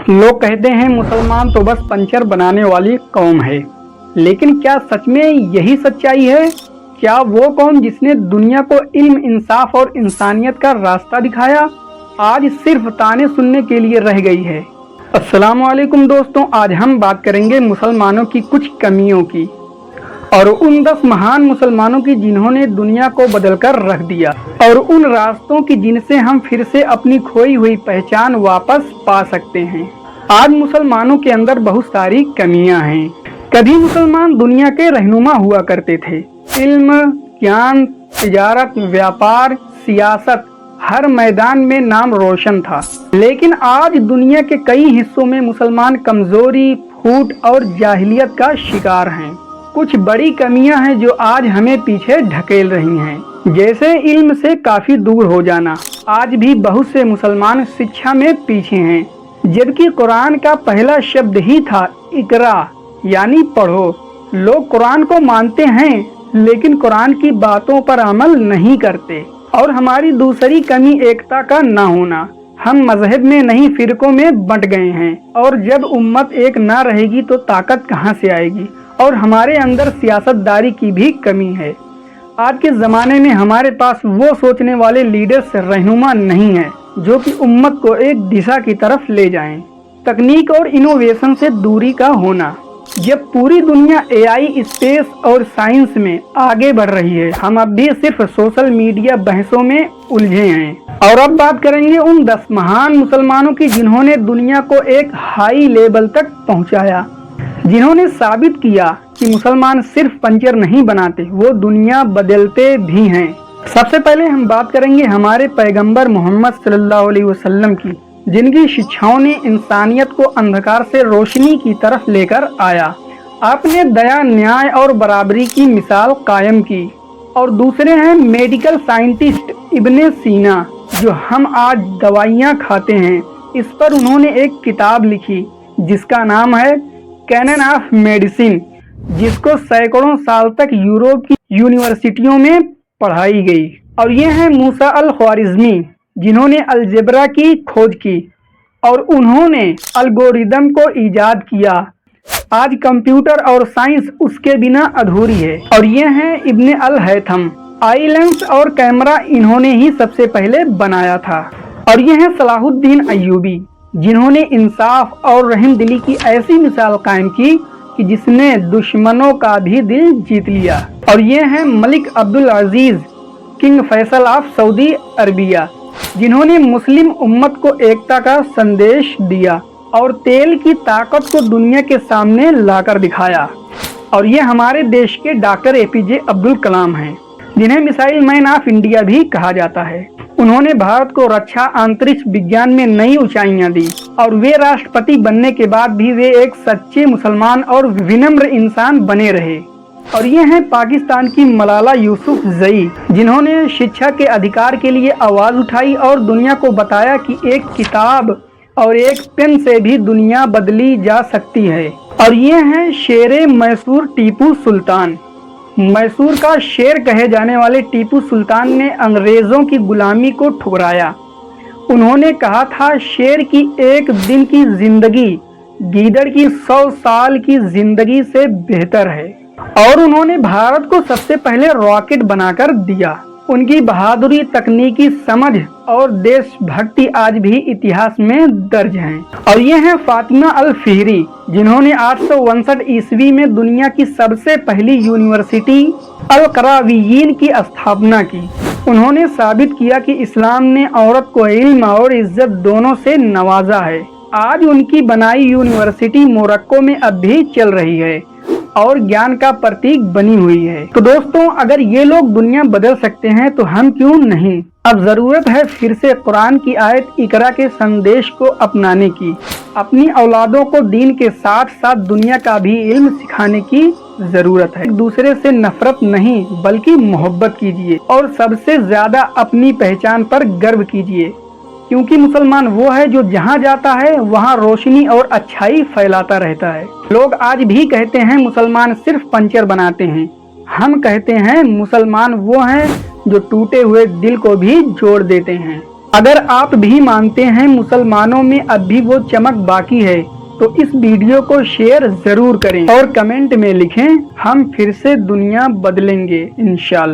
लोग कहते हैं मुसलमान तो बस पंचर बनाने वाली कौम है, लेकिन क्या सच में यही सच्चाई है? क्या वो कौम जिसने दुनिया को इल्म, इंसाफ और इंसानियत का रास्ता दिखाया, आज सिर्फ ताने सुनने के लिए रह गई है? अस्सलाम वालेकुम दोस्तों, आज हम बात करेंगे मुसलमानों की कुछ कमियों की और उन 10 महान मुसलमानों की जिन्होंने दुनिया को बदलकर रख दिया, और उन रास्तों की जिनसे हम फिर से अपनी खोई हुई पहचान वापस पा सकते हैं। आज मुसलमानों के अंदर बहुत सारी कमियां हैं। कभी मुसलमान दुनिया के रहनुमा हुआ करते थे। इल्म, ज्ञान, तिजारत, व्यापार, सियासत, हर मैदान में नाम रोशन था। लेकिन आज दुनिया के कई हिस्सों में मुसलमान कमजोरी, फूट और जाहिलियत का शिकार हैं। कुछ बड़ी कमियां हैं जो आज हमें पीछे ढकेल रही हैं, जैसे इल्म से काफी दूर हो जाना। आज भी बहुत से मुसलमान शिक्षा में पीछे हैं, जबकि कुरान का पहला शब्द ही था इकरा, यानी पढ़ो। लोग कुरान को मानते हैं, लेकिन कुरान की बातों पर अमल नहीं करते। और हमारी दूसरी कमी एकता का ना होना। हम मजहब में नहीं, फिरकों में बंट गए हैं, और जब उम्मत एक ना रहेगी तो ताकत कहां से आएगी? और हमारे अंदर सियासतदारी की भी कमी है। आज के ज़माने में हमारे पास वो सोचने वाले लीडर्स, रहनुमा नहीं है जो कि उम्मत को एक दिशा की तरफ ले जाएं। तकनीक और इनोवेशन से दूरी का होना। जब पूरी दुनिया एआई, स्पेस और साइंस में आगे बढ़ रही है, हम अब भी सिर्फ सोशल मीडिया बहसों में उलझे हैं। और अब बात करेंगे उन 10 महान मुसलमानों की जिन्होंने दुनिया को एक हाई लेवल तक पहुंचाया, जिन्होंने साबित किया कि मुसलमान सिर्फ पंचर नहीं बनाते, वो दुनिया बदलते भी हैं। सबसे पहले हम बात करेंगे हमारे पैगंबर मोहम्मद सल्लल्लाहु अलैहि वसल्लम की, जिनकी शिक्षाओं ने इंसानियत को अंधकार से रोशनी की तरफ लेकर आया। आपने दया, न्याय और बराबरी की मिसाल कायम की। और दूसरे हैं मेडिकल साइंटिस्ट इब्ने सीना, जो हम आज दवाइयाँ खाते हैं। इस पर उन्होंने एक किताब लिखी जिसका नाम है कैनन ऑफ मेडिसिन, जिसको सैकड़ों साल तक यूरोप की यूनिवर्सिटियों में पढ़ाई गई। और ये हैं मूसा अल ख्वारिज़मी, जिन्होंने अलजेब्रा की खोज की और उन्होंने एल्गोरिदम को ईजाद किया। आज कंप्यूटर और साइंस उसके बिना अधूरी है। और ये हैं इब्ने अल हैथम, आई लेंस और कैमरा इन्होंने ही सबसे पहले बनाया था। और ये हैं सलाहुद्दीन अय्यूबी, जिन्होंने इंसाफ और रहमदिली की ऐसी मिसाल कायम की कि जिसने दुश्मनों का भी दिल जीत लिया। और ये हैं Malik Abdul Aziz, king Faisal of Saudi Arabia, जिन्होंने मुस्लिम उम्मत को एकता का संदेश दिया और तेल की ताकत को दुनिया के सामने लाकर दिखाया। और ये हमारे देश के डॉक्टर एपीजे अब्दुल कलाम हैं, जिन्हें मिसाइल मैन ऑफ इंडिया भी कहा जाता है। उन्होंने भारत को रक्षा, अंतरिक्ष विज्ञान में नई ऊंचाइयां दी, और वे राष्ट्रपति बनने के बाद भी वे एक सच्चे मुसलमान और विनम्र इंसान बने रहे। और ये हैं पाकिस्तान की मलाला यूसुफजई, जिन्होंने शिक्षा के अधिकार के लिए आवाज उठाई और दुनिया को बताया कि एक किताब और एक पेन से भी दुनिया बदली जा सकती है। और ये हैं शेरे मैसूर टीपू सुल्तान। मैसूर का शेर कहे जाने वाले टीपू सुल्तान ने अंग्रेजों की गुलामी को ठुकराया। उन्होंने कहा था, शेर की एक दिन की जिंदगी गीदड़ की 100 साल की जिंदगी से बेहतर है। और उन्होंने भारत को सबसे पहले रॉकेट बनाकर दिया। उनकी बहादुरी, तकनीकी समझ और देशभक्ति आज भी इतिहास में दर्ज हैं। और ये हैं फातिमा अल फिहरी, जिन्होंने 859 ईस्वी में दुनिया की सबसे पहली यूनिवर्सिटी अल करावियीन की स्थापना की। उन्होंने साबित किया कि इस्लाम ने औरत को इल्म और इज्जत दोनों से नवाजा है। आज उनकी बनाई यूनिवर्सिटी मोरक्को में अब भी चल रही है और ज्ञान का प्रतीक बनी हुई है। तो दोस्तों, अगर ये लोग दुनिया बदल सकते हैं तो हम क्यों नहीं? अब जरूरत है फिर से कुरान की आयत इकरा के संदेश को अपनाने की। अपनी औलादों को दीन के साथ साथ दुनिया का भी इल्म सिखाने की जरूरत है। एक दूसरे से नफरत नहीं, बल्कि मोहब्बत कीजिए, और सबसे ज्यादा अपनी पहचान पर गर्व कीजिए, क्योंकि मुसलमान वो है जो जहाँ जाता है वहाँ रोशनी और अच्छाई फैलाता रहता है। लोग आज भी कहते हैं मुसलमान सिर्फ पंचर बनाते हैं। हम कहते हैं मुसलमान वो हैं जो टूटे हुए दिल को भी जोड़ देते हैं। اگر آپ بھی مانتے ہیں مسلمانوں میں اب بھی وہ چمک باقی ہے تو اس ویڈیو کو شیئر ضرور کریں اور کمنٹ میں لکھیں ہم پھر سے دنیا بدلیں گے انشاءاللہ۔